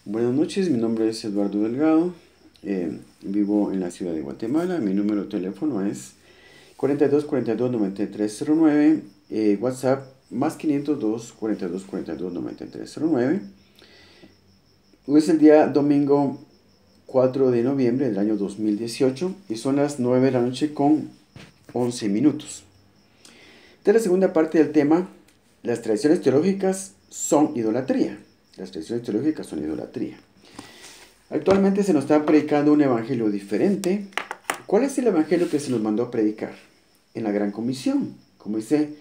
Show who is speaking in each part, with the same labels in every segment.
Speaker 1: Buenas noches, mi nombre es Eduardo Delgado, vivo en la ciudad de Guatemala, mi número de teléfono es 42 42 93 09, WhatsApp más 502 42 42 93 09. Hoy es el día domingo 4 de noviembre del año 2018 y son las 9 de la noche con 11 minutos. Esta es la segunda parte del tema, las tradiciones teológicas son idolatría. Las tradiciones teológicas son idolatría. Actualmente se nos está predicando un evangelio diferente. ¿Cuál es el evangelio que se nos mandó a predicar? En la Gran Comisión, como dice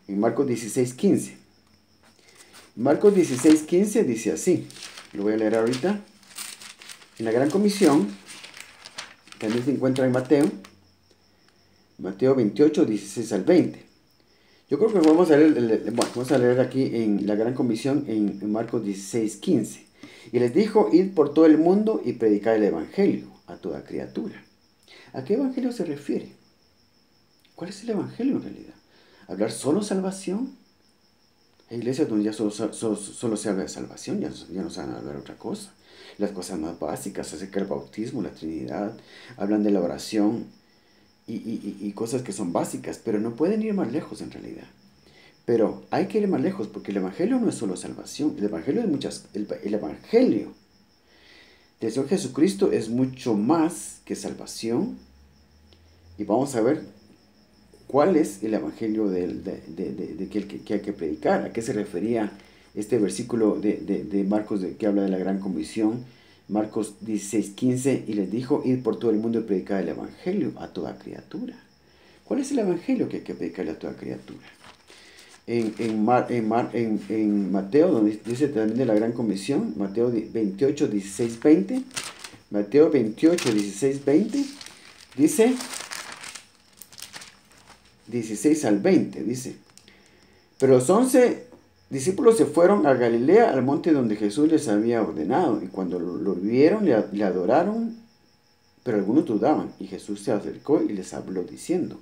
Speaker 1: en Marcos 16:15. Marcos 16:15 dice así, lo voy a leer ahorita. En la Gran Comisión, también se encuentra en Mateo 28, 16 al 20. Yo creo que vamos a leer aquí en la Gran Comisión en Marcos 16:15. Y les dijo, id por todo el mundo y predicad el evangelio a toda criatura. ¿A qué evangelio se refiere? ¿Cuál es el evangelio en realidad? ¿Hablar solo salvación? Hay iglesias donde ya solo se habla de salvación, ya no se van a hablar de otra cosa. Las cosas más básicas acerca del bautismo, la Trinidad, hablan de la oración y cosas que son básicas, pero no pueden ir más lejos en realidad. Pero hay que ir más lejos porque el evangelio no es solo salvación, el evangelio del Señor Jesucristo es mucho más que salvación. Y vamos a ver cuál es el evangelio que hay que predicar. ¿A qué se refería este versículo de Marcos que habla de la gran comisión? Marcos 16:15, y les dijo, id por todo el mundo y predicad el evangelio a toda criatura. ¿Cuál es el evangelio que hay que predicarle a toda criatura? En Mateo, donde dice también de la gran comisión, Mateo 28, 16, 20. Mateo 28, 16, 20. Dice, 16 al 20, dice. Pero los 11 discípulos se fueron a Galilea, al monte donde Jesús les había ordenado. Y cuando lo vieron, le adoraron, pero algunos dudaban. Y Jesús se acercó y les habló diciendo,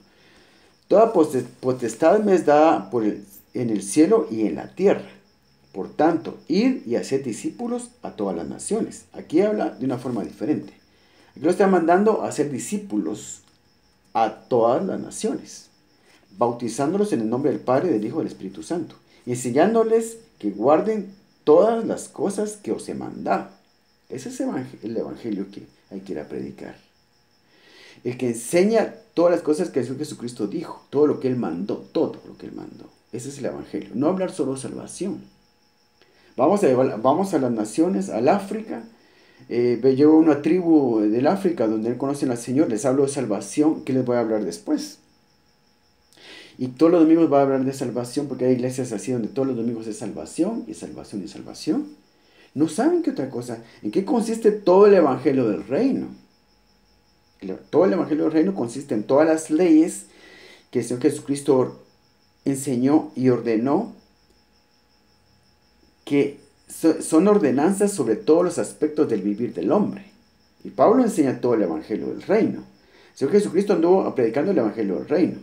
Speaker 1: toda potestad me es dada en el cielo y en la tierra. Por tanto, id y haced discípulos a todas las naciones. Aquí habla de una forma diferente. Aquí lo está mandando a hacer discípulos a todas las naciones, bautizándolos en el nombre del Padre, del Hijo y del Espíritu Santo, y enseñándoles que guarden todas las cosas que os he mandado. Ese es el evangelio que hay que ir a predicar. El que enseña todas las cosas que el Señor Jesucristo dijo, todo lo que Él mandó, todo lo que Él mandó. Ese es el evangelio. No hablar solo salvación. Vamos a las naciones, al África. Llevo una tribu del África donde Él conoce al Señor. Les hablo de salvación. ¿Qué les voy a hablar después? Y todos los domingos va a hablar de salvación, porque hay iglesias así donde todos los domingos es salvación y salvación y salvación. No saben qué otra cosa. ¿En qué consiste todo el evangelio del reino? Todo el evangelio del reino consiste en todas las leyes que el Señor Jesucristo enseñó y ordenó, que son ordenanzas sobre todos los aspectos del vivir del hombre. Y Pablo enseña todo el evangelio del reino. El Señor Jesucristo anduvo predicando el evangelio del reino.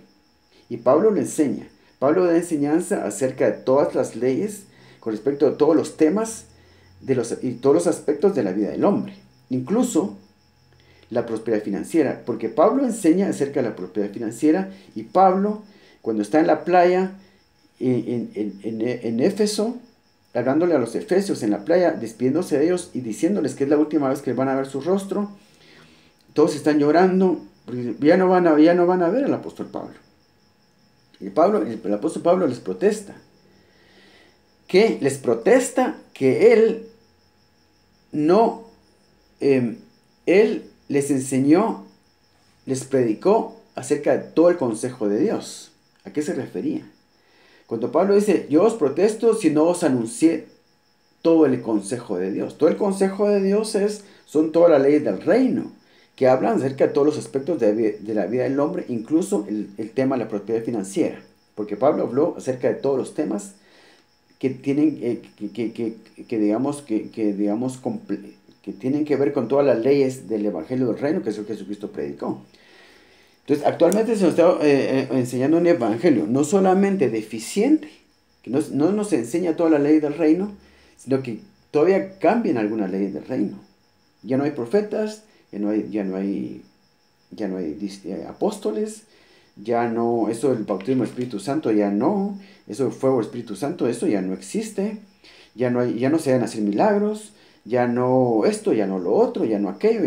Speaker 1: Y Pablo lo enseña. Pablo da enseñanza acerca de todas las leyes con respecto a todos los temas y todos los aspectos de la vida del hombre. Incluso la prosperidad financiera, porque Pablo enseña acerca de la prosperidad financiera. Y Pablo, cuando está en la playa en Éfeso, hablándole a los efesios en la playa, despidiéndose de ellos y diciéndoles que es la última vez que van a ver su rostro, todos están llorando, porque ya no van a ver al apóstol Pablo. Y el apóstol Pablo les protesta. ¿Qué? Les protesta que él les enseñó, les predicó acerca de todo el consejo de Dios. ¿A qué se refería? Cuando Pablo dice, yo os protesto si no os anuncié todo el consejo de Dios. Todo el consejo de Dios son todas las leyes del reino, que hablan acerca de todos los aspectos de la vida del hombre, incluso el tema de la prosperidad financiera. Porque Pablo habló acerca de todos los temas que tienen, que tienen que ver con todas las leyes del evangelio del reino que el Señor Jesucristo predicó. Entonces, actualmente se nos está enseñando un evangelio no solamente deficiente, que no nos enseña toda la ley del reino, sino que todavía cambian algunas leyes del reino. Ya no hay profetas, ya no hay apóstoles, ya no, eso del bautismo del Espíritu Santo ya no, eso del fuego del Espíritu Santo, eso ya no existe, ya no se van a hacer milagros, ya no esto, ya no lo otro, ya no aquello,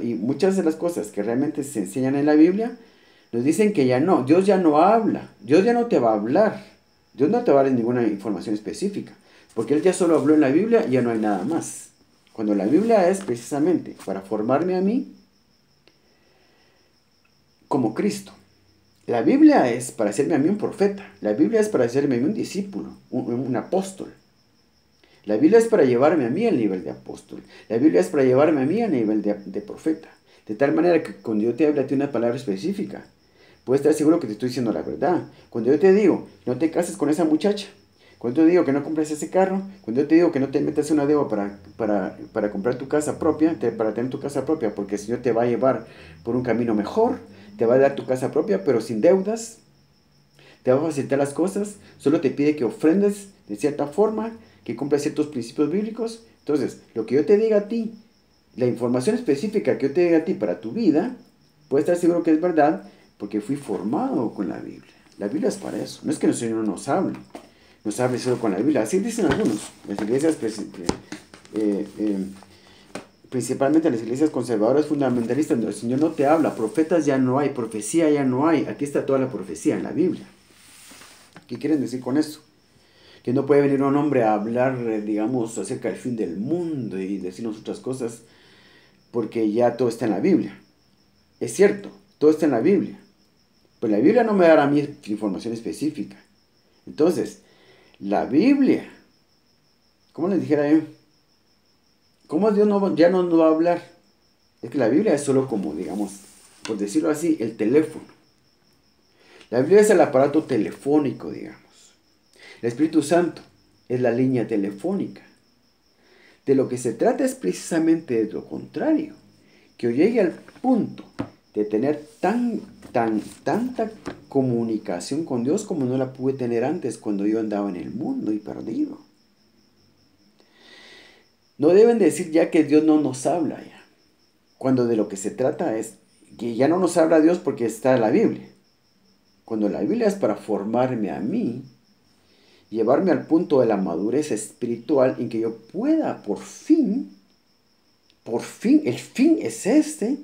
Speaker 1: y muchas de las cosas que realmente se enseñan en la Biblia, nos dicen que ya no, Dios ya no habla, Dios ya no te va a hablar, Dios no te va a dar ninguna información específica, porque Él ya solo habló en la Biblia y ya no hay nada más. Cuando la Biblia es precisamente para formarme a mí como Cristo. La Biblia es para hacerme a mí un profeta. La Biblia es para hacerme a mí un discípulo, un apóstol. La Biblia es para llevarme a mí al nivel de apóstol. La Biblia es para llevarme a mí al nivel de profeta. De tal manera que cuando yo te hable a ti una palabra específica, puedes estar seguro que te estoy diciendo la verdad. Cuando yo te digo, no te cases con esa muchacha. Cuando yo te digo que no compres ese carro. Cuando yo te digo que no te metas una deuda para comprar tu casa propia, para tener tu casa propia, porque el Señor te va a llevar por un camino mejor, te va a dar tu casa propia, pero sin deudas, te va a facilitar las cosas, solo te pide que ofrendes de cierta forma, que cumplas ciertos principios bíblicos. Entonces, lo que yo te diga a ti, la información específica que yo te diga a ti para tu vida, puedes estar seguro que es verdad, porque fui formado con la Biblia. La Biblia es para eso. No es que el Señor no nos hable solo con la Biblia. Así dicen algunos. Las iglesias, principalmente las iglesias conservadoras fundamentalistas, donde el Señor no te habla. Profetas ya no hay, profecía ya no hay. Aquí está toda la profecía en la Biblia. ¿Qué quieren decir con eso? Que no puede venir un hombre a hablar, digamos, acerca del fin del mundo y decirnos otras cosas, porque ya todo está en la Biblia. Es cierto, todo está en la Biblia. Pero la Biblia no me dará a mí información específica. Entonces, la Biblia, ¿cómo les dijera yo? ¿Cómo Dios ya no nos va a hablar? Es que la Biblia es solo como, digamos, por decirlo así, el teléfono. La Biblia es el aparato telefónico, digamos. El Espíritu Santo es la línea telefónica. De lo que se trata es precisamente de lo contrario. Que yo llegue al punto de tener tanta comunicación con Dios como no la pude tener antes cuando yo andaba en el mundo y perdido. No deben decir ya que Dios no nos habla ya. Cuando de lo que se trata es que ya no nos habla Dios porque está en la Biblia. Cuando la Biblia es para formarme a mí, llevarme al punto de la madurez espiritual en que yo pueda por fin, el fin es este,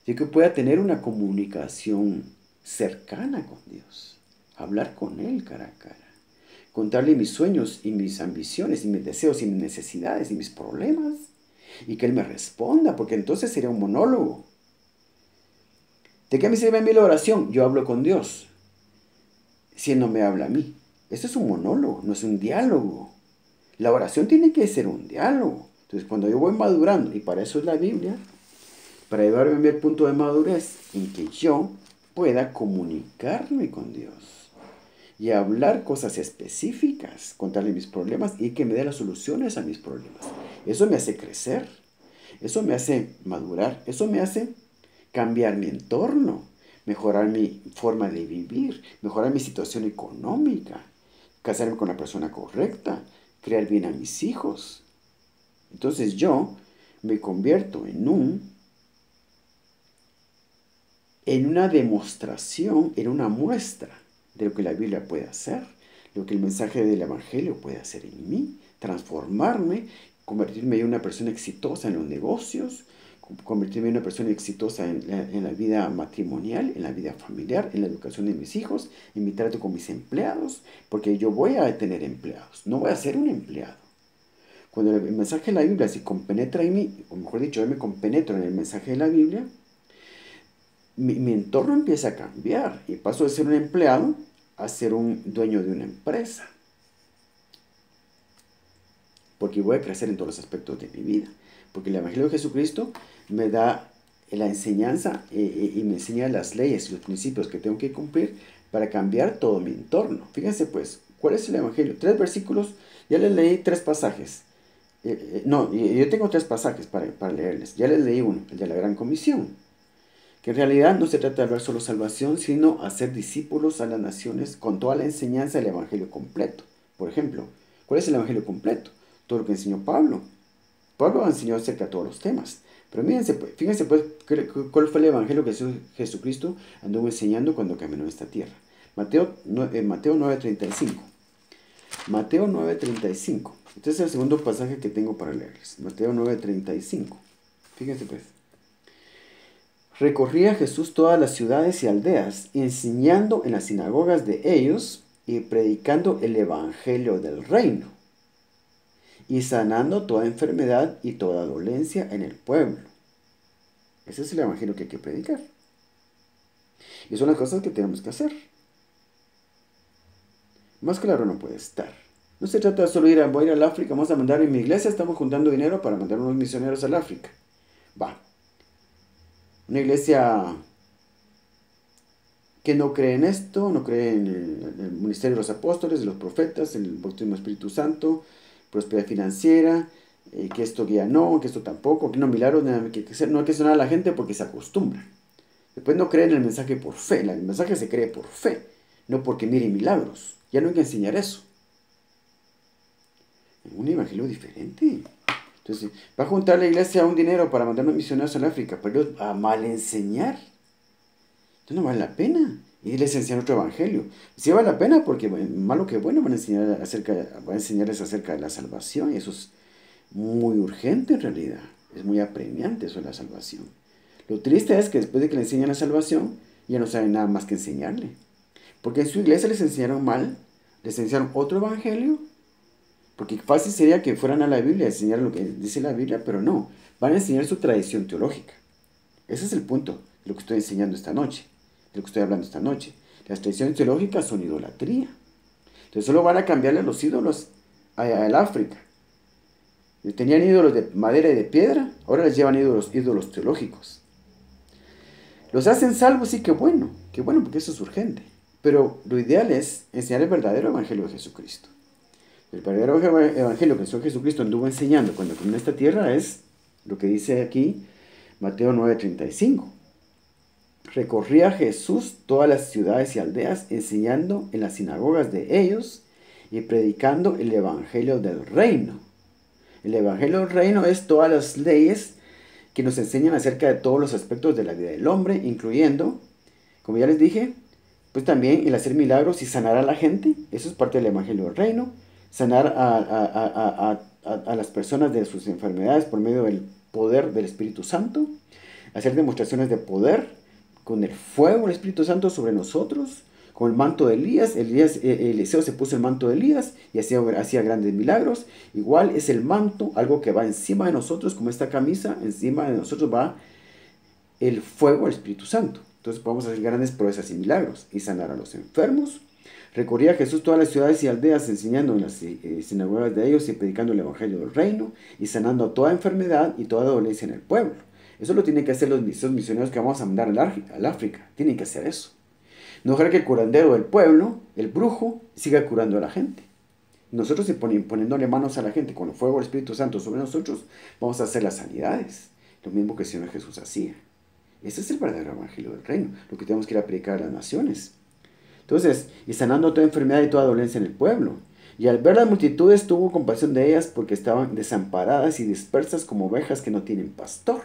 Speaker 1: de que pueda tener una comunicación cercana con Dios, hablar con Él cara a cara, contarle mis sueños y mis ambiciones y mis deseos y mis necesidades y mis problemas, y que Él me responda, porque entonces sería un monólogo. ¿De qué me sirve a mí la oración? Yo hablo con Dios, si Él no me habla a mí. Esto es un monólogo, no es un diálogo. La oración tiene que ser un diálogo. Entonces, cuando yo voy madurando, y para eso es la Biblia, para llevarme a mi punto de madurez en que yo pueda comunicarme con Dios y hablar cosas específicas, contarle mis problemas y que me dé las soluciones a mis problemas. Eso me hace crecer, eso me hace madurar, eso me hace cambiar mi entorno, mejorar mi forma de vivir, mejorar mi situación económica, casarme con la persona correcta, crear bien a mis hijos. Entonces yo me convierto en una demostración, en una muestra de lo que la Biblia puede hacer, lo que el mensaje del Evangelio puede hacer en mí, transformarme, convertirme en una persona exitosa en los negocios, convertirme en una persona exitosa en la vida matrimonial, en la vida familiar, en la educación de mis hijos, en mi trato con mis empleados, porque yo voy a tener empleados, no voy a ser un empleado. Cuando el mensaje de la Biblia se compenetra en mí, o mejor dicho, yo me compenetro en el mensaje de la Biblia, mi entorno empieza a cambiar y paso de ser un empleado a ser un dueño de una empresa. Porque voy a crecer en todos los aspectos de mi vida. Porque el Evangelio de Jesucristo me da la enseñanza y me enseña las leyes y los principios que tengo que cumplir para cambiar todo mi entorno. Fíjense pues, ¿cuál es el Evangelio? 3 versículos, ya les leí 3 pasajes. No, yo tengo 3 pasajes para leerles. Ya les leí uno, el de la Gran Comisión. Que en realidad no se trata de hablar solo salvación, sino hacer discípulos a las naciones con toda la enseñanza del Evangelio completo. Por ejemplo, ¿cuál es el Evangelio completo? todo lo que enseñó Pablo. Pablo enseñó acerca de todos los temas. Pero fíjense pues, cuál fue el evangelio que Jesucristo anduvo enseñando cuando caminó en esta tierra. Mateo 9:35. Mateo 9:35. Este es el segundo pasaje que tengo para leerles. Mateo 9:35. Fíjense pues. Recorría Jesús todas las ciudades y aldeas, enseñando en las sinagogas de ellos y predicando el evangelio del reino, y sanando toda enfermedad y toda dolencia en el pueblo. Ese es el evangelio que hay que predicar. Y son las cosas que tenemos que hacer. Más claro no puede estar. No se trata de solo voy a ir al África, vamos a mandar en mi iglesia, estamos juntando dinero para mandar unos misioneros al África. Va. Una iglesia que no cree en esto, no cree en el ministerio de los apóstoles, de los profetas, en el bautismo del Espíritu Santo, prosperidad financiera, que esto ya no, que esto tampoco, que no milagros, no hay que sonar a la gente porque se acostumbra. Después no creen en el mensaje por fe, el mensaje se cree por fe, no porque miren milagros. Ya no hay que enseñar eso. Es un evangelio diferente. Entonces, va a juntar la iglesia un dinero para mandar unos misioneros al África, pero a mal enseñar. Entonces no vale la pena. Y les enseñan otro evangelio. Sí vale la pena porque, malo que bueno, van a enseñarles acerca de la salvación. Y eso es muy urgente en realidad. Es muy apremiante eso de la salvación. Lo triste es que después de que le enseñan la salvación, ya no saben nada más que enseñarle. Porque en su iglesia les enseñaron mal, les enseñaron otro evangelio. Porque fácil sería que fueran a la Biblia a enseñar lo que dice la Biblia, pero no. Van a enseñar su tradición teológica. Ese es el punto de lo que estoy enseñando esta noche, de lo que estoy hablando esta noche. Las tradiciones teológicas son idolatría. Entonces solo van a cambiarle los ídolos al África. Tenían ídolos de madera y de piedra, ahora les llevan ídolos teológicos. Los hacen salvos, sí, qué bueno, porque eso es urgente. Pero lo ideal es enseñar el verdadero evangelio de Jesucristo. El verdadero evangelio que el Señor Jesucristo anduvo enseñando cuando caminó en esta tierra es lo que dice aquí Mateo 9:35. Recorría Jesús todas las ciudades y aldeas, enseñando en las sinagogas de ellos y predicando el evangelio del reino. El evangelio del reino es todas las leyes que nos enseñan acerca de todos los aspectos de la vida del hombre, incluyendo, como ya les dije, pues también el hacer milagros y sanar a la gente. Eso es parte del evangelio del reino. Sanar a las personas de sus enfermedades por medio del poder del Espíritu Santo. Hacer demostraciones de poder con el fuego del Espíritu Santo sobre nosotros. Con el manto de Elías. Eliseo se puso el manto de Elías y hacía grandes milagros. Igual es el manto, algo que va encima de nosotros, como esta camisa. Encima de nosotros va el fuego del Espíritu Santo. Entonces podemos hacer grandes proezas y milagros y sanar a los enfermos. Recorría Jesús todas las ciudades y aldeas, enseñando en las sinagogas de ellos y predicando el evangelio del reino y sanando toda enfermedad y toda dolencia en el pueblo. Eso lo tienen que hacer los misioneros que vamos a mandar al África. Tienen que hacer eso. No dejar que el curandero del pueblo, el brujo, siga curando a la gente. Nosotros poniéndole manos a la gente con el fuego del Espíritu Santo sobre nosotros, vamos a hacer las sanidades. Lo mismo que el Señor Jesús hacía. Ese es el verdadero evangelio del reino, lo que tenemos que ir a predicar a las naciones. Entonces, y sanando toda enfermedad y toda dolencia en el pueblo. Y al ver las multitudes tuvo compasión de ellas porque estaban desamparadas y dispersas como ovejas que no tienen pastor.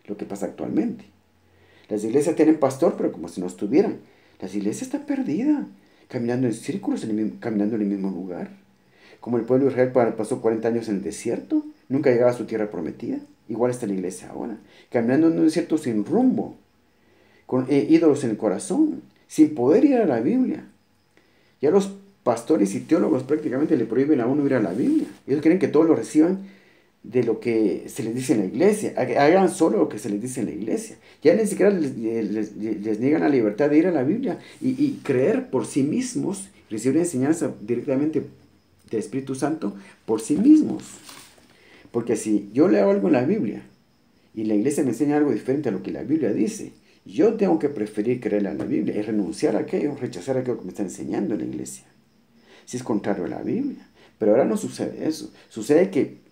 Speaker 1: Lo que pasa actualmente. Las iglesias tienen pastor, pero como si no estuvieran. Las iglesias están perdidas, caminando en círculos, caminando en el mismo lugar. Como el pueblo de Israel pasó 40 años en el desierto, nunca llegaba a su tierra prometida. Igual está la iglesia ahora, caminando en un desierto sin rumbo, con ídolos en el corazón, sin poder ir a la Biblia. Ya los pastores y teólogos prácticamente le prohíben a uno ir a la Biblia. Ellos quieren que todos lo reciban de lo que se les dice en la iglesia. Hagan solo lo que se les dice en la iglesia. Ya ni siquiera les niegan la libertad de ir a la Biblia y creer por sí mismos, recibir enseñanza directamente del Espíritu Santo por sí mismos. Porque si yo leo algo en la Biblia y la iglesia me enseña algo diferente a lo que la Biblia dice, yo tengo que preferir creer en la Biblia y renunciar a aquello, rechazar aquello que me está enseñando en la iglesia. Si es contrario a la Biblia. Pero ahora no sucede eso. Sucede que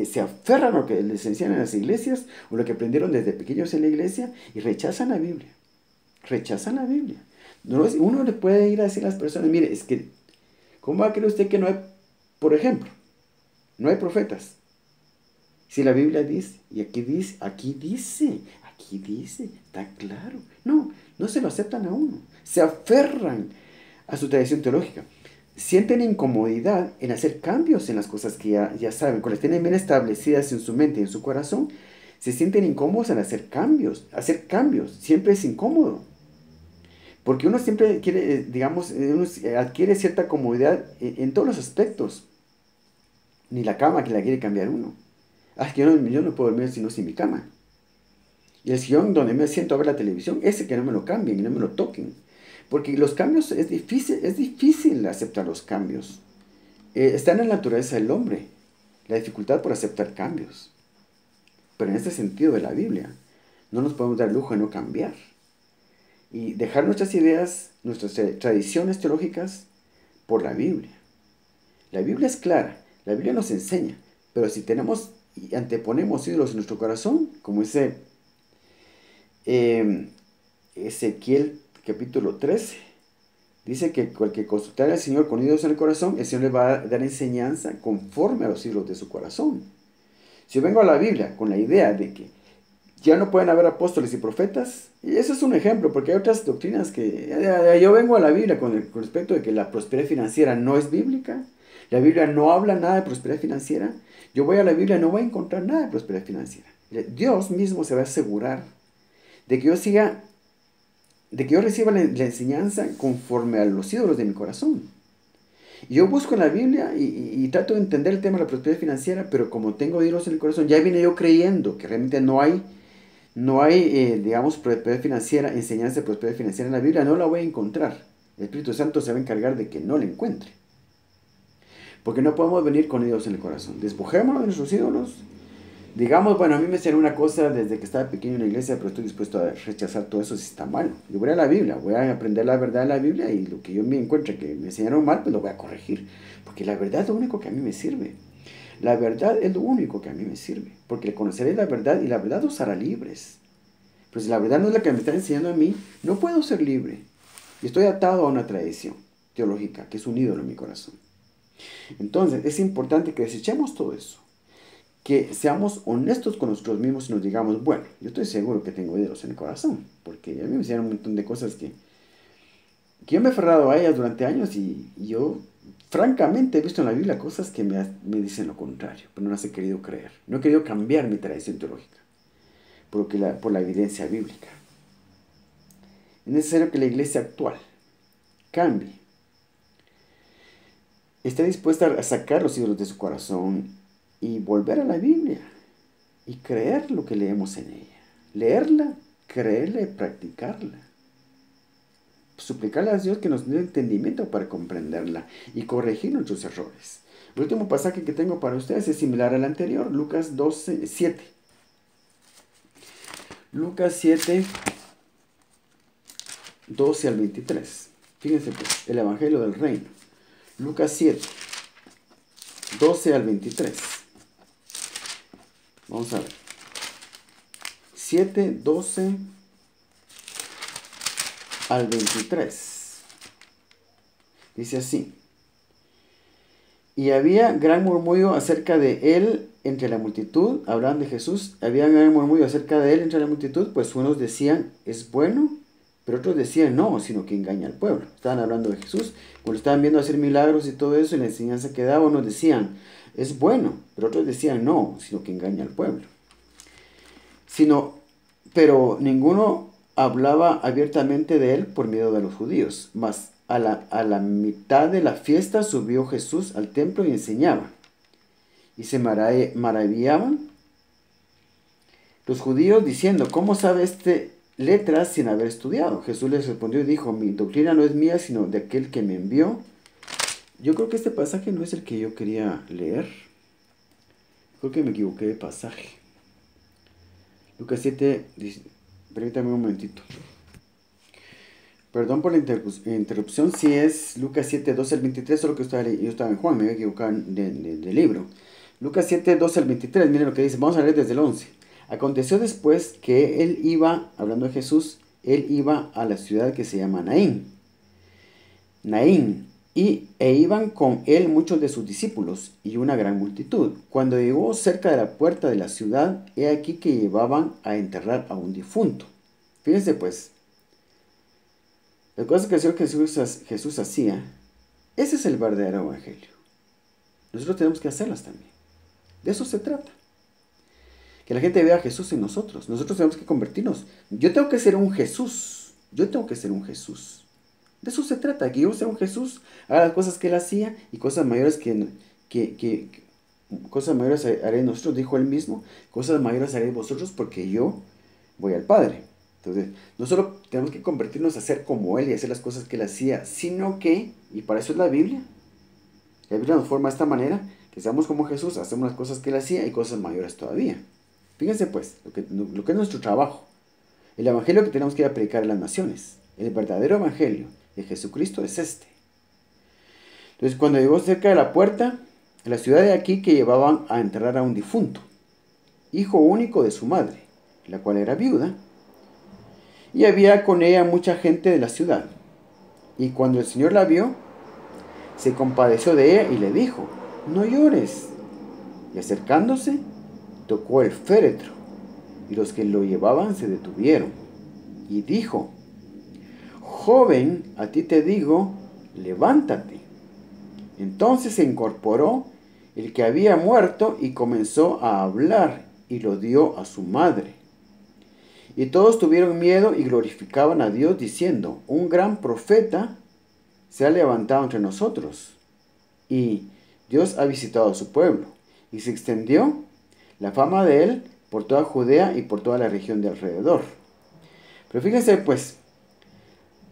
Speaker 1: se aferran a lo que les enseñan en las iglesias o lo que aprendieron desde pequeños en la iglesia y rechazan la Biblia. Rechazan la Biblia. Uno le puede ir a decir a las personas, mire, es que, ¿cómo va a creer usted que no hay, por ejemplo, No hay profetas. Si la Biblia dice, y aquí dice, está claro. No, no se lo aceptan a uno. Se aferran a su tradición teológica. Sienten incomodidad en hacer cambios en las cosas que ya saben. Cuando las tienen bien establecidas en su mente y en su corazón, se sienten incómodos en hacer cambios. Hacer cambios siempre es incómodo. Porque uno siempre quiere, digamos, uno adquiere cierta comodidad en todos los aspectos. Ni la cama que la quiere cambiar uno. Ah, que yo no puedo dormir sino sin mi cama. Y el sillón donde me siento a ver la televisión, ese que no me lo cambien y no me lo toquen. Porque los cambios es difícil aceptar los cambios. Está en la naturaleza del hombre, la dificultad por aceptar cambios. Pero en este sentido de la Biblia, no nos podemos dar lujo de no cambiar. Y dejar nuestras ideas, nuestras tradiciones teológicas por la Biblia. La Biblia es clara, la Biblia nos enseña, pero si tenemos y anteponemos ídolos en nuestro corazón, como ese Ezequiel capítulo 13, dice que cualquier consultar al Señor con ídolos en el corazón, el Señor le va a dar enseñanza conforme a los ídolos de su corazón. Si yo vengo a la Biblia con la idea de que ya no pueden haber apóstoles y profetas, y eso es un ejemplo, porque hay otras doctrinas que yo vengo a la Biblia con respecto de que la prosperidad financiera no es bíblica, la Biblia no habla nada de prosperidad financiera, yo voy a la Biblia, no voy a encontrar nada de prosperidad financiera. Dios mismo se va a asegurar de que yo reciba la enseñanza conforme a los ídolos de mi corazón. Y yo busco en la Biblia y trato de entender el tema de la prosperidad financiera, pero como tengo ídolos en el corazón, ya vine yo creyendo que realmente no hay, digamos, prosperidad financiera, enseñanza de prosperidad financiera en la Biblia, no la voy a encontrar. El Espíritu Santo se va a encargar de que no la encuentre. Porque no podemos venir con ídolos en el corazón. Despojémonos de nuestros ídolos. Digamos, bueno, a mí me enseñaron una cosa desde que estaba pequeño en la iglesia, pero estoy dispuesto a rechazar todo eso si está mal. Yo voy a la Biblia, voy a aprender la verdad de la Biblia y lo que yo me encuentre que me enseñaron mal, pues lo voy a corregir. Porque la verdad es lo único que a mí me sirve. La verdad es lo único que a mí me sirve. Porque conoceréis la verdad y la verdad os hará libres. Pero si la verdad no es la que me está enseñando a mí, no puedo ser libre. Y estoy atado a una tradición teológica, que es un ídolo en mi corazón. Entonces, es importante que desechemos todo eso. Que seamos honestos con nosotros mismos y nos digamos, bueno, yo estoy seguro que tengo ídolos en el corazón, porque a mí me enseñaron un montón de cosas que yo me he aferrado a ellas durante años y yo, francamente, he visto en la Biblia cosas que me dicen lo contrario, pero no las he querido creer. No he querido cambiar mi tradición teológica por la evidencia bíblica. Es necesario que la iglesia actual cambie. Esté dispuesta a sacar los ídolos de su corazón y volver a la Biblia y creer lo que leemos en ella. Leerla, creerla y practicarla. Suplicarle a Dios que nos dé entendimiento para comprenderla y corregir nuestros errores. El último pasaje que tengo para ustedes es similar al anterior, Lucas 7. Lucas 7, 12 al 23. Fíjense pues, el Evangelio del Reino. Lucas 7, 12 al 23. Vamos a ver. 7, 12 al 23. Dice así. Y había gran murmullo acerca de él entre la multitud. Hablaban de Jesús. Había gran murmullo acerca de él entre la multitud. Pues unos decían, es bueno. Pero otros decían, no, sino que engaña al pueblo. Estaban hablando de Jesús. Cuando estaban viendo hacer milagros y todo eso, y la enseñanza que daba, unos decían, es bueno. Pero otros decían, no, sino que engaña al pueblo. Pero ninguno hablaba abiertamente de él por miedo de los judíos. Mas a la mitad de la fiesta subió Jesús al templo y enseñaba. Y se maravillaban los judíos diciendo, ¿cómo sabe letras sin haber estudiado? Jesús les respondió y dijo, mi doctrina no es mía, sino de aquel que me envió. Yo creo que este pasaje no es el que yo quería leer. Creo que me equivoqué de pasaje. Lucas 7, permítame un momentito. Perdón por la interrupción, si es Lucas 7, 12 al 23, solo que yo estaba en Juan, me había equivocado de libro. Lucas 7, 12 al 23, miren lo que dice, vamos a leer desde el 11. Aconteció después que él iba, hablando de Jesús, él iba a la ciudad que se llama Naín. Naín e iban con él muchos de sus discípulos y una gran multitud. Cuando llegó cerca de la puerta de la ciudad, he aquí que llevaban a enterrar a un difunto. Fíjense pues, las cosas que el Señor Jesús hacía, ese es el verdadero evangelio. Nosotros tenemos que hacerlas también. De eso se trata. Que la gente vea a Jesús en nosotros. Nosotros tenemos que convertirnos. Yo tengo que ser un Jesús. Yo tengo que ser un Jesús. De eso se trata, que yo sea un Jesús, haga las cosas que él hacía y cosas mayores cosas mayores haré nosotros, dijo él mismo, cosas mayores haré vosotros porque yo voy al Padre. Entonces, no solo tenemos que convertirnos a ser como él y hacer las cosas que él hacía, sino que, y para eso es la Biblia nos forma de esta manera, que seamos como Jesús, hacemos las cosas que él hacía y cosas mayores todavía. Fíjense pues, lo que es nuestro trabajo, el evangelio que tenemos que ir a predicar a las naciones, el verdadero evangelio de Jesucristo es este. Entonces, cuando llegó cerca de la puerta, en la ciudad de aquí, que llevaban a enterrar a un difunto, hijo único de su madre, la cual era viuda, y había con ella mucha gente de la ciudad. Y cuando el Señor la vio, se compadeció de ella y le dijo, no llores. Y acercándose, tocó el féretro, y los que lo llevaban se detuvieron. Y dijo, joven, a ti te digo, levántate. Entonces se incorporó el que había muerto y comenzó a hablar y lo dio a su madre. Y todos tuvieron miedo y glorificaban a Dios diciendo, un gran profeta se ha levantado entre nosotros y Dios ha visitado a su pueblo. Y se extendió la fama de él por toda Judea y por toda la región de alrededor. Pero fíjense pues,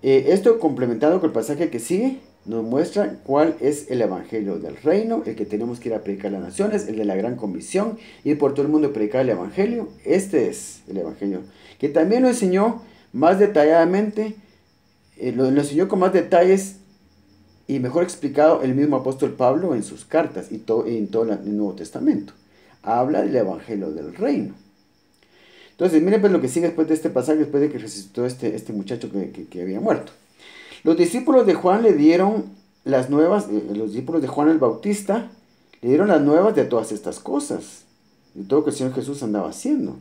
Speaker 1: esto complementado con el pasaje que sigue, nos muestra cuál es el evangelio del reino, el que tenemos que ir a predicar a las naciones, el de la gran comisión, ir por todo el mundo a predicar el evangelio. Este es el evangelio, que también lo enseñó más detalladamente, lo enseñó con más detalles y mejor explicado el mismo apóstol Pablo en sus cartas y en todo el Nuevo Testamento. Habla del evangelio del reino. Entonces, miren pues lo que sigue después de este pasaje, después de que resucitó este muchacho que había muerto. Los discípulos de Juan le dieron las nuevas, los discípulos de Juan el Bautista, le dieron las nuevas de todas estas cosas, de todo lo que el Señor Jesús andaba haciendo.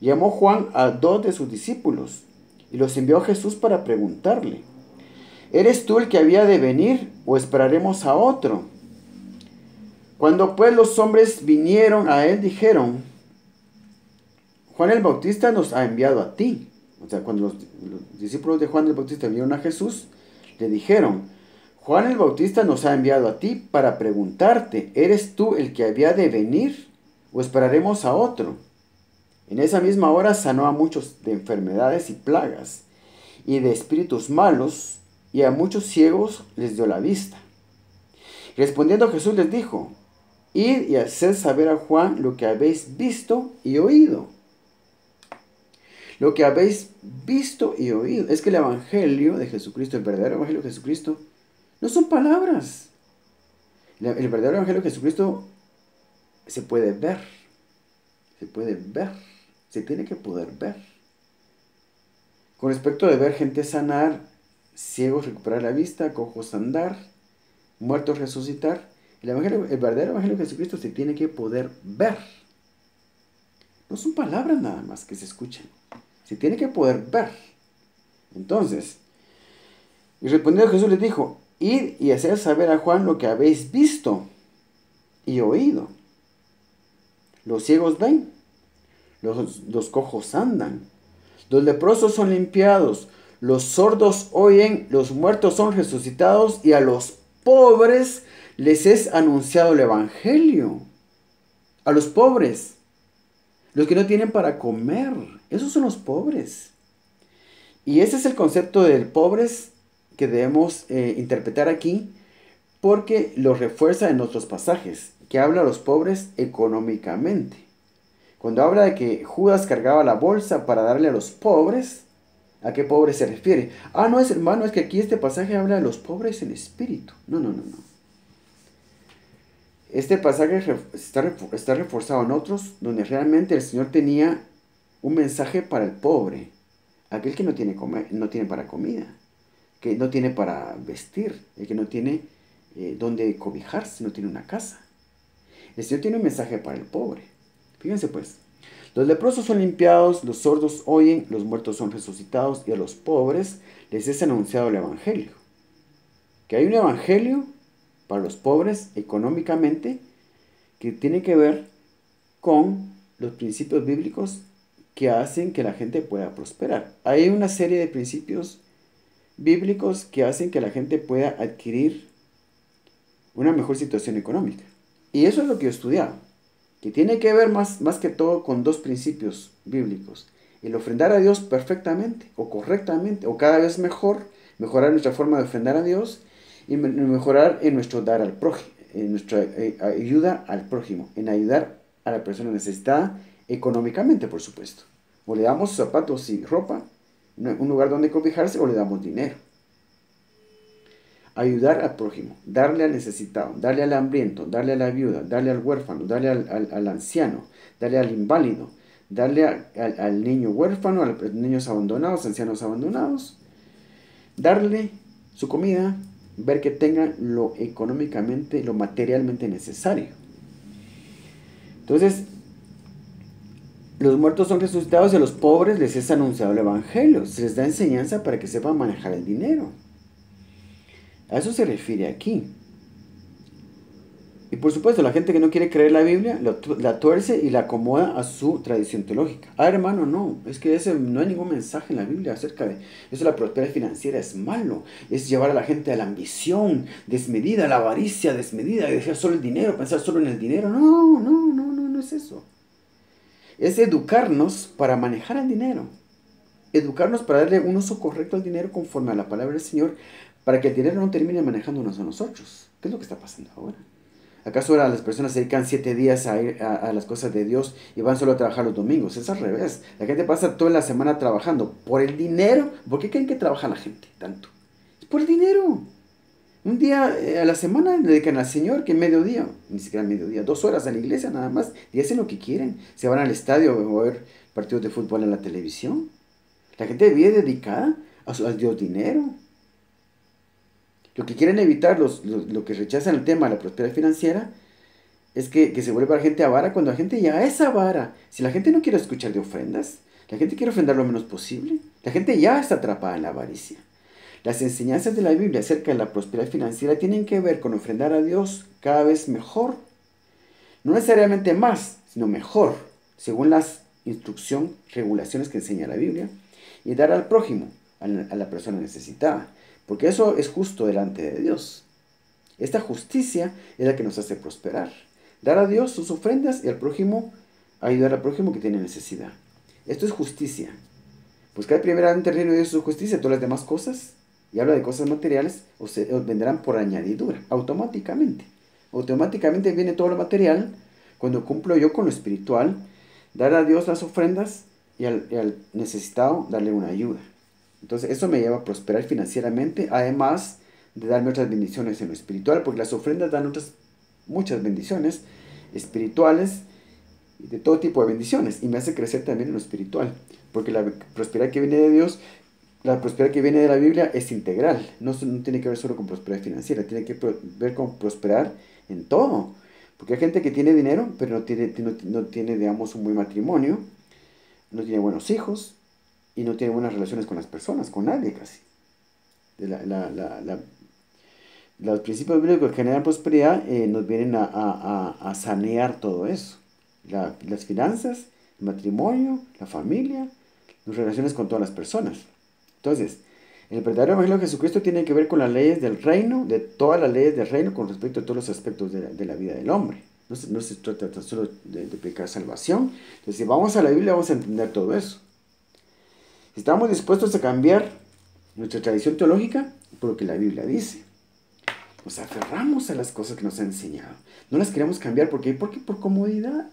Speaker 1: Llamó Juan a 2 de sus discípulos y los envió a Jesús para preguntarle, ¿eres tú el que había de venir o esperaremos a otro? Cuando pues los hombres vinieron a él, dijeron, Juan el Bautista nos ha enviado a ti. O sea, cuando los discípulos de Juan el Bautista vinieron a Jesús, le dijeron, Juan el Bautista nos ha enviado a ti para preguntarte, ¿eres tú el que había de venir o esperaremos a otro? En esa misma hora sanó a muchos de enfermedades y plagas y de espíritus malos, y a muchos ciegos les dio la vista. Respondiendo Jesús les dijo, id y haced saber a Juan lo que habéis visto y oído. Lo que habéis visto y oído. Es que el evangelio de Jesucristo, el verdadero evangelio de Jesucristo, no son palabras. El verdadero evangelio de Jesucristo se puede ver. Se puede ver. Se tiene que poder ver. Con respecto de ver gente sanar, ciegos recuperar la vista, cojos andar, muertos resucitar, el verdadero evangelio de Jesucristo se tiene que poder ver. No son palabras nada más que se escuchan. Se tiene que poder ver. Entonces, y respondiendo Jesús les dijo, id y haced saber a Juan lo que habéis visto y oído. Los ciegos ven, los cojos andan, los leprosos son limpiados, los sordos oyen, los muertos son resucitados y a los pobres les es anunciado el evangelio. A los pobres, los que no tienen para comer, esos son los pobres. Y ese es el concepto de pobres que debemos interpretar aquí, porque lo refuerza en otros pasajes, que habla a los pobres económicamente. Cuando habla de que Judas cargaba la bolsa para darle a los pobres, ¿a qué pobres se refiere? Ah, no, hermano, es que aquí este pasaje habla de los pobres en espíritu. No. Este pasaje está reforzado en otros, donde realmente el Señor tenía un mensaje para el pobre, aquel que no tiene para comida, que no tiene para vestir, el que no tiene donde cobijarse, no tiene una casa. El Señor tiene un mensaje para el pobre. Fíjense pues, los leprosos son limpiados, los sordos oyen, los muertos son resucitados y a los pobres les es anunciado el Evangelio. Que hay un Evangelio para los pobres económicamente que tiene que ver con los principios bíblicos que hacen que la gente pueda prosperar. Hay una serie de principios bíblicos que hacen que la gente pueda adquirir una mejor situación económica. Y eso es lo que yo he estudiado, que tiene que ver más que todo con dos principios bíblicos. El ofrendar a Dios perfectamente o correctamente o cada vez mejor, mejorar nuestra forma de ofrendar a Dios y mejorar en nuestro dar al prójimo, en nuestra ayuda al prójimo, en ayudar a la persona necesitada económicamente, por supuesto. O le damos zapatos y ropa, un lugar donde cobijarse, o le damos dinero. Ayudar al prójimo, darle al necesitado, darle al hambriento, darle a la viuda, darle al huérfano, darle al anciano, darle al inválido, darle al niño huérfano, a los niños abandonados, ancianos abandonados, darle su comida, ver que tengan lo económicamente, lo materialmente necesario. Entonces, los muertos son resucitados y a los pobres les es anunciado el Evangelio. Se les da enseñanza para que sepan manejar el dinero. A eso se refiere aquí. Y por supuesto, la gente que no quiere creer la Biblia la tuerce y la acomoda a su tradición teológica. Ah, hermano, no, es que no hay ningún mensaje en la Biblia acerca de eso. La prosperidad financiera es malo, es llevar a la gente a la ambición desmedida, a la avaricia desmedida, dejar solo el dinero, pensar solo en el dinero. No es eso. Es educarnos para manejar el dinero, educarnos para darle un uso correcto al dinero conforme a la palabra del Señor, para que el dinero no termine manejándonos a nosotros. ¿Qué es lo que está pasando ahora? ¿Acaso ahora las personas se dedican 7 días a ir a las cosas de Dios y van solo a trabajar los domingos? Es al revés. La gente pasa toda la semana trabajando por el dinero. ¿Por qué creen que trabaja la gente tanto? Es por el dinero. Un día a la semana le dedican al Señor, que mediodía, ni siquiera mediodía, 2 horas a la iglesia nada más, y hacen lo que quieren. Se van al estadio a ver partidos de fútbol en la televisión. La gente vive dedicada al Dios dinero. Lo que quieren evitar, lo que rechazan el tema de la prosperidad financiera, es que se vuelva la gente avara cuando la gente ya es avara. Si la gente no quiere escuchar de ofrendas, la gente quiere ofrendar lo menos posible, la gente ya está atrapada en la avaricia. Las enseñanzas de la Biblia acerca de la prosperidad financiera tienen que ver con ofrendar a Dios cada vez mejor. No necesariamente más, sino mejor, según las instrucciones, regulaciones que enseña la Biblia, y dar al prójimo, a la persona necesitada. Porque eso es justo delante de Dios. Esta justicia es la que nos hace prosperar. Dar a Dios sus ofrendas y al prójimo, ayudar al prójimo que tiene necesidad. Esto es justicia. Buscar primeramente el reino de Dios y su justicia, todas las demás cosas, y habla de cosas materiales, os vendrán por añadidura, automáticamente. Automáticamente viene todo lo material cuando cumplo yo con lo espiritual, dar a Dios las ofrendas y al necesitado darle una ayuda. Entonces eso me lleva a prosperar financieramente, además de darme otras bendiciones en lo espiritual, porque las ofrendas dan muchas bendiciones espirituales, de todo tipo de bendiciones, y me hace crecer también en lo espiritual, porque la prosperidad que viene de Dios, la prosperidad que viene de la Biblia es integral, no tiene que ver solo con prosperidad financiera, tiene que ver con prosperar en todo, porque hay gente que tiene dinero, pero no tiene, digamos, un buen matrimonio, no tiene buenos hijos, y no tiene buenas relaciones con las personas, con nadie casi. Los principios bíblicos que generan prosperidad nos vienen a sanear todo eso. Las finanzas, el matrimonio, la familia, las relaciones con todas las personas. Entonces, el verdadero evangelio de Jesucristo tiene que ver con las leyes del reino, de todas las leyes del reino con respecto a todos los aspectos de la vida del hombre. No se trata tan solo de predicar salvación. Entonces, si vamos a la Biblia, vamos a entender todo eso. Estamos dispuestos a cambiar nuestra tradición teológica por lo que la Biblia dice. Nos aferramos a las cosas que nos ha enseñado. No las queremos cambiar. ¿Por qué? Porque por comodidad.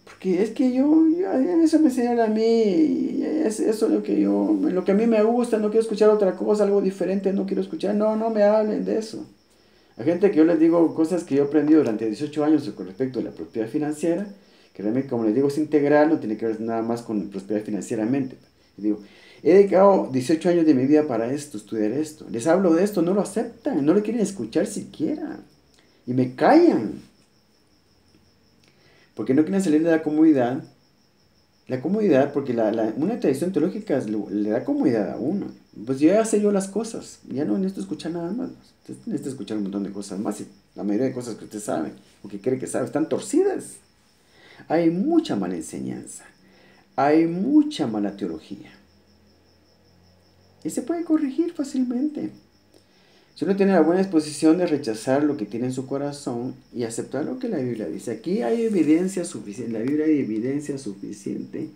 Speaker 1: Porque es que eso me enseñaron a mí. Eso es lo que a mí me gusta. No quiero escuchar otra cosa, algo diferente. No quiero escuchar. No me hablen de eso. Hay gente que yo les digo cosas que yo he aprendido durante 18 años con respecto a la prosperidad financiera. Que realmente, como les digo, es integral. No tiene que ver nada más con prosperidad financieramente. Digo, he dedicado 18 años de mi vida para esto, estudiar esto. Les hablo de esto, no lo aceptan, no lo quieren escuchar siquiera. Y me callan. Porque no quieren salir de la comodidad. La comodidad, porque una tradición teológica le da comodidad a uno. Pues ya sé yo las cosas, ya no necesito escuchar nada más. Usted necesita escuchar un montón de cosas más y la mayoría de cosas que usted sabe o que cree que sabe están torcidas. Hay mucha mala enseñanza, hay mucha mala teología. Y se puede corregir fácilmente. Si uno tiene la buena disposición de rechazar lo que tiene en su corazón y aceptar lo que la Biblia dice. Aquí hay evidencia suficiente, en la Biblia hay evidencia suficiente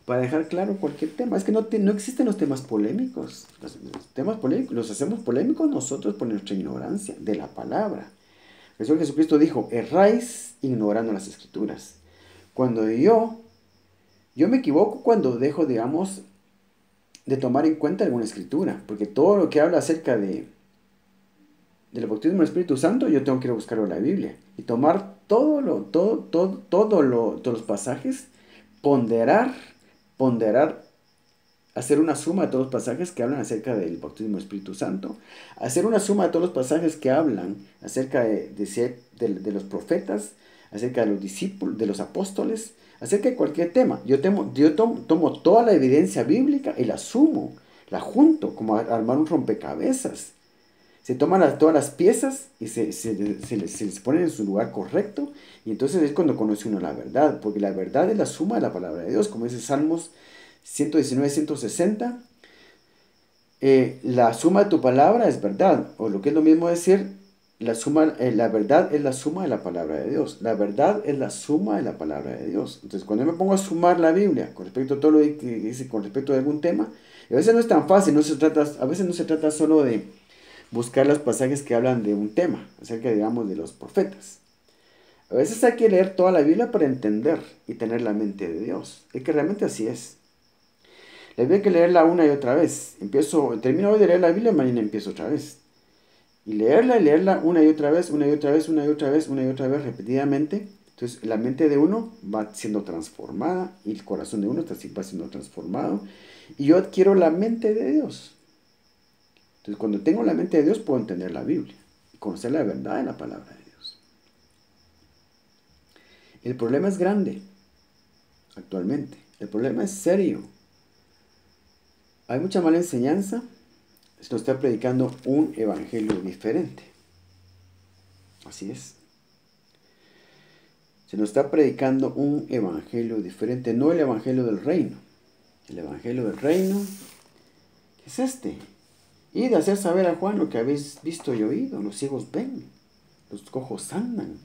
Speaker 1: para dejar claro cualquier tema. Es que no existen los temas polémicos. Los temas polémicos los hacemos polémicos nosotros por nuestra ignorancia de la palabra. El Señor Jesucristo dijo, erráis ignorando las Escrituras. Cuando yo me equivoco cuando dejo, digamos, de tomar en cuenta alguna escritura, porque todo lo que habla acerca del bautismo del Espíritu Santo, yo tengo que ir a buscarlo en la Biblia y tomar todos los pasajes, ponderar, hacer una suma de todos los pasajes que hablan acerca del bautismo del Espíritu Santo, hacer una suma de todos los pasajes que hablan acerca de los profetas, acerca de los discípulos, de los apóstoles, acerca de cualquier tema. Yo tomo toda la evidencia bíblica y la sumo, la junto, como armar un rompecabezas. Se toman todas las piezas y se les ponen en su lugar correcto, y entonces es cuando conoce uno la verdad, porque la verdad es la suma de la palabra de Dios, como dice Salmos 119, 160. La suma de tu palabra es verdad, o lo que es lo mismo decir, la verdad es la suma de la palabra de Dios. La verdad es la suma de la palabra de Dios. Entonces, cuando yo me pongo a sumar la Biblia con respecto a todo lo que dice con respecto a algún tema, a veces no es tan fácil, a veces no se trata solo de buscar los pasajes que hablan de un tema, acerca, digamos, de los profetas. A veces hay que leer toda la Biblia para entender y tener la mente de Dios. Es que realmente así es. La Biblia hay que leerla una y otra vez. Termino hoy de leer la Biblia, mañana empiezo otra vez. Y leerla una y otra vez, una y otra vez, una y otra vez, una y otra vez, repetidamente. Entonces la mente de uno va siendo transformada y el corazón de uno va siendo transformado. Y yo adquiero la mente de Dios. Entonces, cuando tengo la mente de Dios, puedo entender la Biblia y conocer la verdad de la palabra de Dios. El problema es grande, actualmente. El problema es serio. Hay mucha mala enseñanza. Se nos está predicando un evangelio diferente. Así es. Se nos está predicando un evangelio diferente, no el evangelio del reino. El evangelio del reino, ¿qué es este? Y de hacer saber a Juan lo que habéis visto y oído. Los ciegos ven, los cojos andan,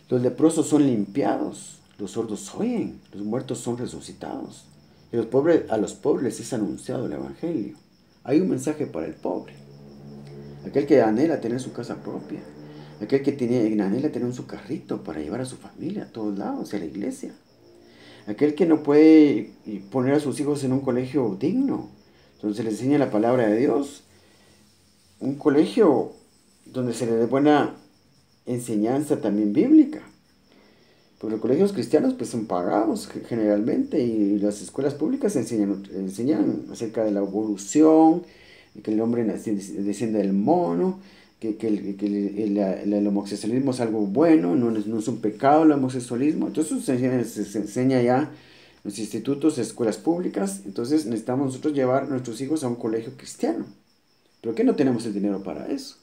Speaker 1: los leprosos son limpiados, los sordos oyen, los muertos son resucitados. Y a los pobres les es anunciado el evangelio. Hay un mensaje para el pobre. Aquel que anhela tener su casa propia. Aquel que anhela tener su carrito para llevar a su familia a todos lados, a la iglesia. Aquel que no puede poner a sus hijos en un colegio digno, donde se les enseña la palabra de Dios. Un colegio donde se le dé buena enseñanza también bíblica. Porque los colegios cristianos pues son pagados generalmente, y las escuelas públicas enseñan acerca de la evolución, que el hombre desciende del mono, que el homosexualismo es algo bueno, no es un pecado el homosexualismo. Entonces se enseña ya en los institutos, escuelas públicas. Entonces necesitamos nosotros llevar a nuestros hijos a un colegio cristiano. ¿Pero qué no tenemos el dinero para eso?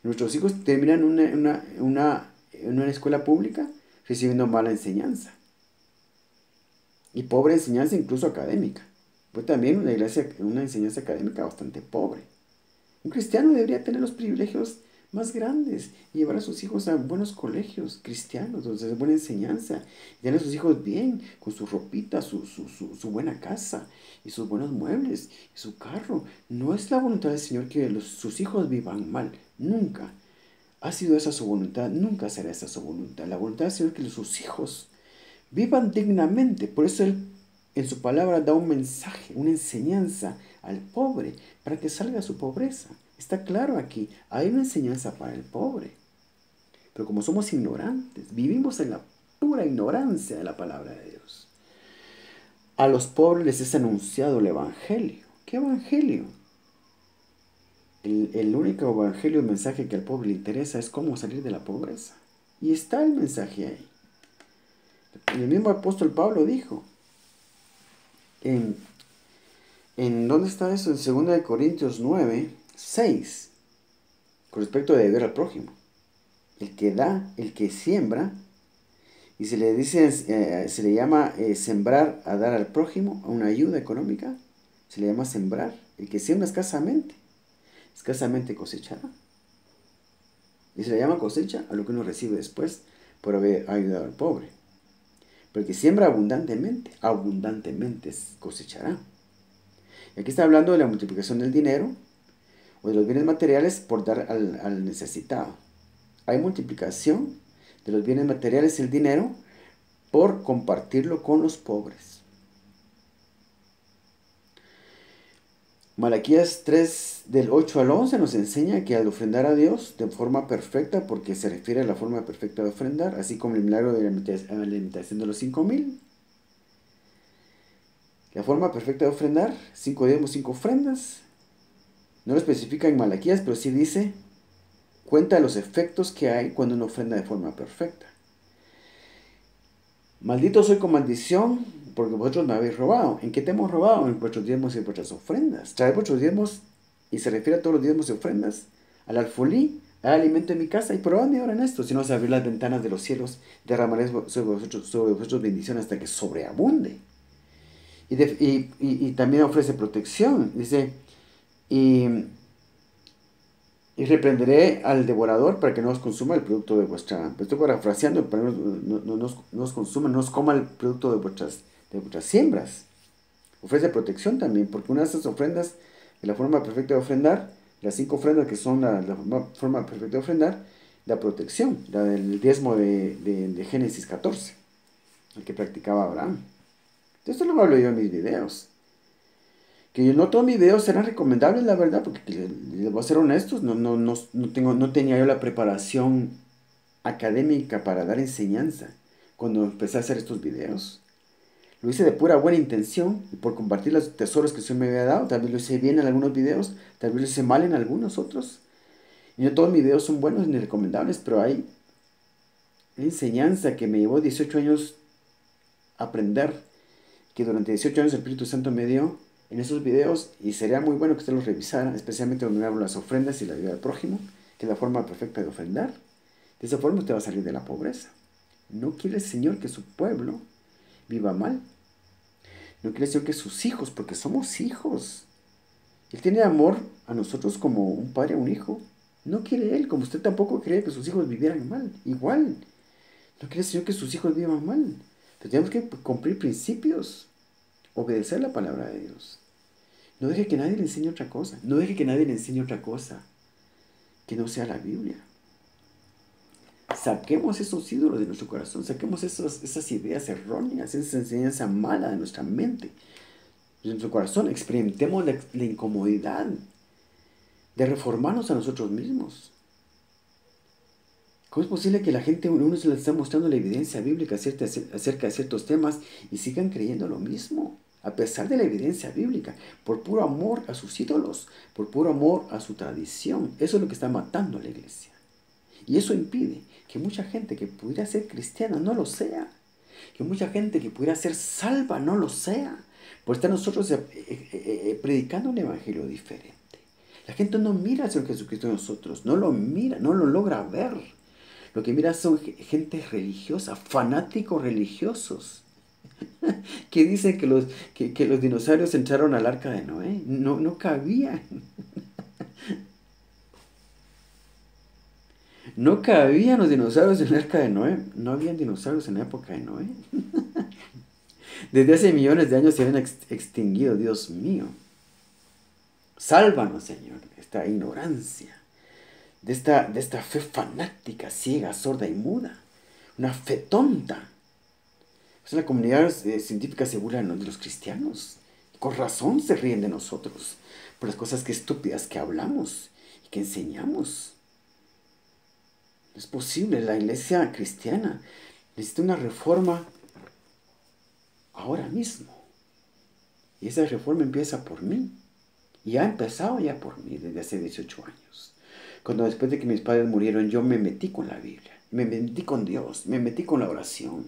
Speaker 1: Nuestros hijos terminan en una escuela pública recibiendo mala enseñanza. Y pobre enseñanza incluso académica. Pues también una enseñanza académica bastante pobre. Un cristiano debería tener los privilegios más grandes y llevar a sus hijos a buenos colegios cristianos, donde se da buena enseñanza, y tener a sus hijos bien, con su ropita, su buena casa, y sus buenos muebles, y su carro. No es la voluntad del Señor que sus hijos vivan mal, nunca. Ha sido esa su voluntad, nunca será esa su voluntad. La voluntad del Señor es que sus hijos vivan dignamente. Por eso Él en su palabra da un mensaje, una enseñanza al pobre, para que salga de su pobreza. Está claro aquí, hay una enseñanza para el pobre. Pero como somos ignorantes, vivimos en la pura ignorancia de la palabra de Dios. A los pobres les es anunciado el evangelio. ¿Qué evangelio? El único evangelio, el mensaje que al pobre le interesa es cómo salir de la pobreza. Y está el mensaje ahí. El mismo apóstol Pablo dijo, ¿dónde está eso? En 2 Corintios 9, 6, con respecto de deber al prójimo. El que da, el que siembra, y se le dice, se le llama sembrar a dar al prójimo, a una ayuda económica, se le llama sembrar. El que siembra escasamente cosechará. Y se le llama cosecha a lo que uno recibe después por haber ayudado al pobre. Pero el que siembra abundantemente cosechará. Y aquí está hablando de la multiplicación del dinero o de los bienes materiales por dar al necesitado. Hay multiplicación de los bienes materiales y el dinero por compartirlo con los pobres. Malaquías 3 del 8 al 11 nos enseña que al ofrendar a Dios de forma perfecta, porque se refiere a la forma perfecta de ofrendar, así como el milagro de la alimentación de los 5,000. La forma perfecta de ofrendar, 5 diezmos, 5 ofrendas. No lo especifica en Malaquías, pero sí dice, cuenta los efectos que hay cuando uno ofrenda de forma perfecta. Maldito soy con maldición, porque vosotros me habéis robado. ¿En qué te hemos robado? En vuestros diezmos y vuestras ofrendas. Traed vuestros diezmos, y se refiere a todos los diezmos y ofrendas, al alfolí, al alimento en mi casa, y probadme ahora en esto, si no os abrir las ventanas de los cielos, derramaré sobre vosotros bendición hasta que sobreabunde. Y también ofrece protección, dice, y reprenderé al devorador para que no os consuma el producto de vuestra... Estoy parafraseando, para que no os consuma, no os coma el producto de vuestras siembras. Ofrece protección también, porque una de esas ofrendas, de la forma perfecta de ofrendar, las 5 ofrendas que son la forma perfecta de ofrendar, la protección, la del diezmo de Génesis 14, el que practicaba Abraham. Esto lo hablo yo en mis videos. Que no todos mis videos serán recomendables, la verdad, porque les voy a ser honestos, no tenía yo la preparación académica para dar enseñanza cuando empecé a hacer estos videos. Lo hice de pura buena intención y por compartir los tesoros que Dios me había dado. Tal vez lo hice bien en algunos videos, tal vez lo hice mal en algunos otros. Y no todos mis videos son buenos ni recomendables, pero hay enseñanza que me llevó 18 años aprender, que durante 18 años el Espíritu Santo me dio en esos videos, y sería muy bueno que usted los revisara, especialmente donde hablo de las ofrendas y la ayuda al prójimo, que es la forma perfecta de ofrendar. De esa forma usted va a salir de la pobreza. No quiere el Señor que su pueblo viva mal. No quiere el Señor que sus hijos, porque somos hijos. Él tiene amor a nosotros como un padre a un hijo. No quiere Él, como usted tampoco quiere que sus hijos vivieran mal. Igual. No quiere el Señor que sus hijos vivan mal. Pero tenemos que cumplir principios. Obedecer la palabra de Dios. No deje que nadie le enseñe otra cosa. No deje que nadie le enseñe otra cosa que no sea la Biblia. Saquemos esos ídolos de nuestro corazón. Saquemos esas ideas erróneas, esa enseñanza mala de nuestra mente, de nuestro corazón. Experimentemos la incomodidad de reformarnos a nosotros mismos. ¿Cómo es posible que la gente, uno se le está mostrando la evidencia bíblica acerca de ciertos temas y sigan creyendo lo mismo? A pesar de la evidencia bíblica, por puro amor a sus ídolos, por puro amor a su tradición. Eso es lo que está matando a la iglesia. Y eso impide que mucha gente que pudiera ser cristiana no lo sea. Que mucha gente que pudiera ser salva no lo sea. Por estar nosotros predicando un evangelio diferente. La gente no mira al Señor Jesucristo en nosotros. No lo mira, no lo logra ver. Lo que mira son gente religiosa, fanáticos religiosos. Que dicen que los dinosaurios entraron al arca de Noé. No cabían. No cabían los dinosaurios en el arca de Noé. No habían dinosaurios en la época de Noé. Desde hace millones de años se habían extinguido, Dios mío. Sálvanos, Señor, de esta ignorancia, de esta fe fanática, ciega, sorda y muda. Una fe tonta. Pues la comunidad científica se burla de los cristianos. Con razón se ríen de nosotros por las cosas que estúpidas que hablamos y que enseñamos. No es posible, la iglesia cristiana necesita una reforma ahora mismo. Y esa reforma empieza por mí. Y ha empezado ya por mí desde hace 18 años. Cuando después de que mis padres murieron, yo me metí con la Biblia. Me metí con Dios. Me metí con la oración.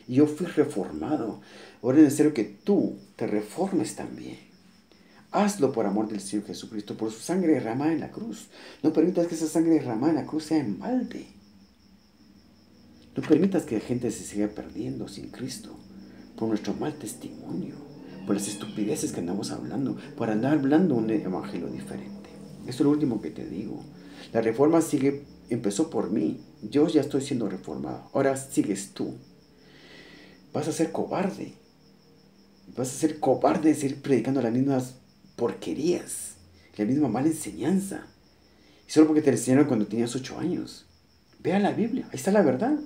Speaker 1: Y yo fui reformado. Ahora es necesario que tú te reformes también. Hazlo por amor del Señor Jesucristo, por su sangre derramada en la cruz. No permitas que esa sangre derramada en la cruz sea en balde. No permitas que la gente se siga perdiendo sin Cristo por nuestro mal testimonio, por las estupideces que andamos hablando, por andar hablando un evangelio diferente. Eso es lo último que te digo. La reforma empezó por mí. Yo ya estoy siendo reformado. Ahora sigues tú. Vas a ser cobarde. Vas a ser cobarde de seguir predicando las mismas porquerías, la misma mala enseñanza. Y solo porque te la enseñaron cuando tenías 8 años. Ve a la Biblia, ahí está la verdad.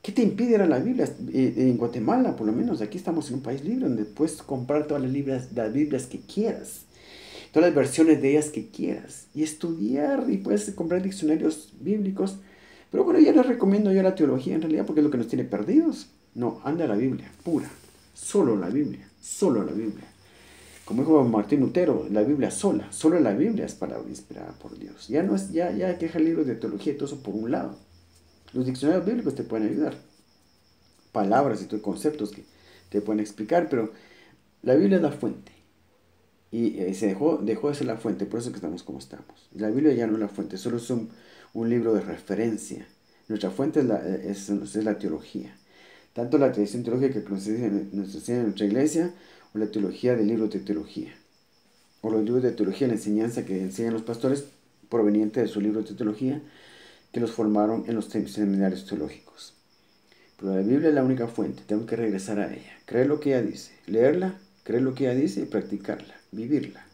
Speaker 1: ¿Qué te impide ir a la Biblia? En Guatemala, por lo menos, aquí estamos en un país libre donde puedes comprar todas las Biblias que quieras, todas las versiones de ellas que quieras, y estudiar, y puedes comprar diccionarios bíblicos. Pero bueno, ya les recomiendo yo la teología en realidad, porque es lo que nos tiene perdidos. No, anda a la Biblia, pura, solo la Biblia, solo la Biblia. Como dijo Martín Lutero, la Biblia sola, solo la Biblia es palabra inspirada por Dios. Ya no es, ya hay que dejar libros de teología y todo eso por un lado. Los diccionarios bíblicos te pueden ayudar, palabras y conceptos que te pueden explicar, pero la Biblia es la fuente. Y se dejó de ser la fuente, por eso que estamos como estamos. La Biblia ya no es la fuente, solo es un libro de referencia. Nuestra fuente es la teología. Tanto la tradición teológica que nos enseña en nuestra iglesia, o la teología de libros de teología. O los libros de teología, la enseñanza que enseñan los pastores proveniente de sus libros de teología, que los formaron en los seminarios teológicos. Pero la Biblia es la única fuente, tenemos que regresar a ella, creer lo que ella dice, leerla, creer lo que ella dice y practicarla, vivirla.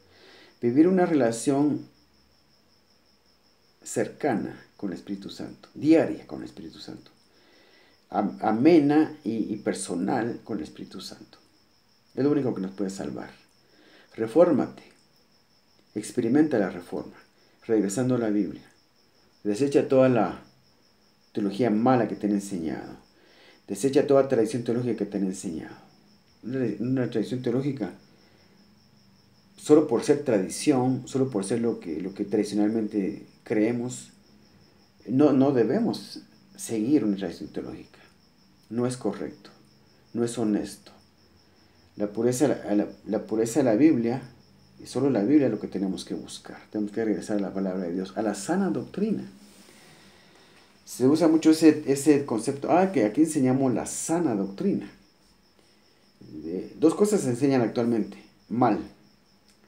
Speaker 1: Vivir una relación cercana con el Espíritu Santo, diaria con el Espíritu Santo, amena y personal con el Espíritu Santo. Es lo único que nos puede salvar. Refórmate, experimenta la reforma, regresando a la Biblia. Desecha toda la teología mala que te han enseñado. Desecha toda tradición teológica que te han enseñado. Una tradición teológica, solo por ser tradición, solo por ser lo que tradicionalmente creemos, no debemos seguir una tradición teológica. No es correcto, no es honesto. La pureza de la Biblia, y solo la Biblia es lo que tenemos que buscar. Tenemos que regresar a la palabra de Dios, a la sana doctrina. Se usa mucho ese concepto, que aquí enseñamos la sana doctrina. Dos cosas se enseñan actualmente, mal.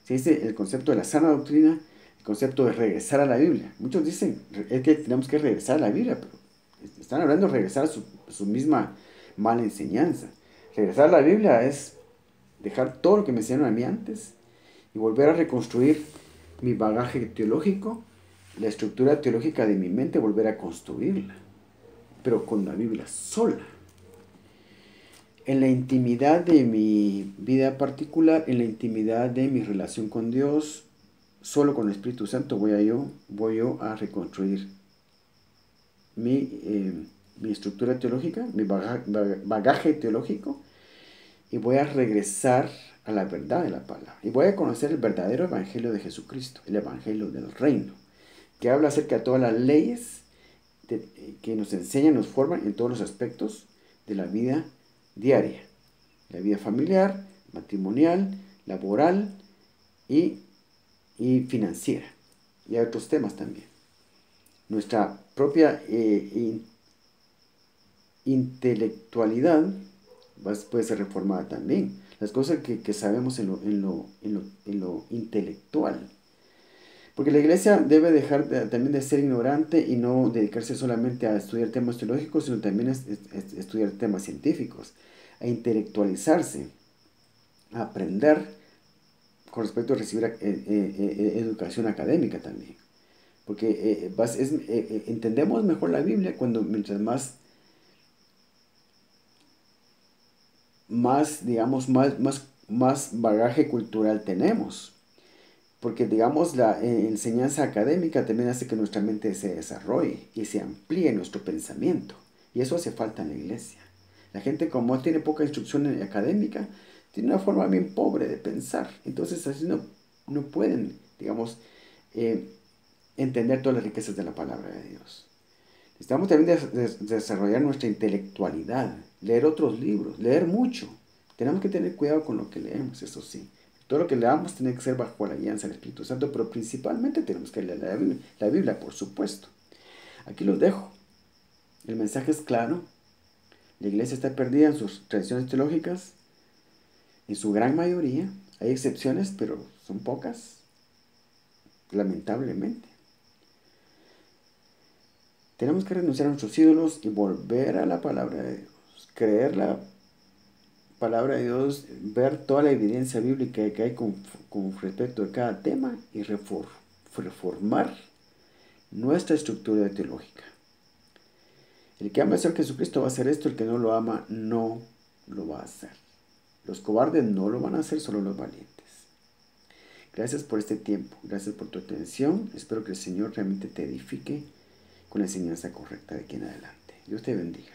Speaker 1: Se dice el concepto de la sana doctrina, el concepto de regresar a la Biblia. Muchos dicen, es que tenemos que regresar a la Biblia, pero están hablando de regresar a su misma mala enseñanza. Regresar a la Biblia es dejar todo lo que me enseñaron a mí antes y volver a reconstruir mi bagaje teológico, la estructura teológica de mi mente, volver a construirla, pero con la Biblia sola. En la intimidad de mi vida particular, en la intimidad de mi relación con Dios, solo con el Espíritu Santo voy yo a reconstruir mi estructura teológica, mi bagaje teológico, y voy a regresar a la verdad de la palabra. Y voy a conocer el verdadero evangelio de Jesucristo, el evangelio del reino, que habla acerca de todas las leyes que nos enseñan, nos forman en todos los aspectos de la vida diaria. La vida familiar, matrimonial, laboral y financiera. Y hay otros temas también. Nuestra propia intelectualidad puede ser reformada también. Las cosas que sabemos en lo intelectual. Porque la iglesia debe dejar también de ser ignorante y no dedicarse solamente a estudiar temas teológicos, sino también a estudiar temas científicos, a intelectualizarse, a aprender con respecto a recibir educación académica también. Porque entendemos mejor la Biblia mientras más bagaje cultural tenemos. Porque, digamos, la enseñanza académica también hace que nuestra mente se desarrolle y se amplíe nuestro pensamiento. Y eso hace falta en la iglesia. La gente, como tiene poca instrucción académica, tienen una forma bien pobre de pensar. Entonces así no pueden, digamos, entender todas las riquezas de la palabra de Dios. Necesitamos también desarrollar nuestra intelectualidad, leer otros libros, leer mucho. Tenemos que tener cuidado con lo que leemos, eso sí. Todo lo que leamos tiene que ser bajo la guianza del Espíritu Santo, pero principalmente tenemos que leer la Biblia, por supuesto. Aquí los dejo. El mensaje es claro. La iglesia está perdida en sus tradiciones teológicas, en su gran mayoría. Hay excepciones, pero son pocas, lamentablemente. Tenemos que renunciar a nuestros ídolos y volver a la palabra de Dios. Creer la palabra de Dios, ver toda la evidencia bíblica que hay con respecto a cada tema y reformar nuestra estructura teológica. El que ama al Señor Jesucristo va a hacer esto, el que no lo ama no lo va a hacer. Los cobardes no lo van a hacer, solo los valientes. Gracias por este tiempo, gracias por tu atención. Espero que el Señor realmente te edifique con la enseñanza correcta de aquí en adelante. Dios te bendiga.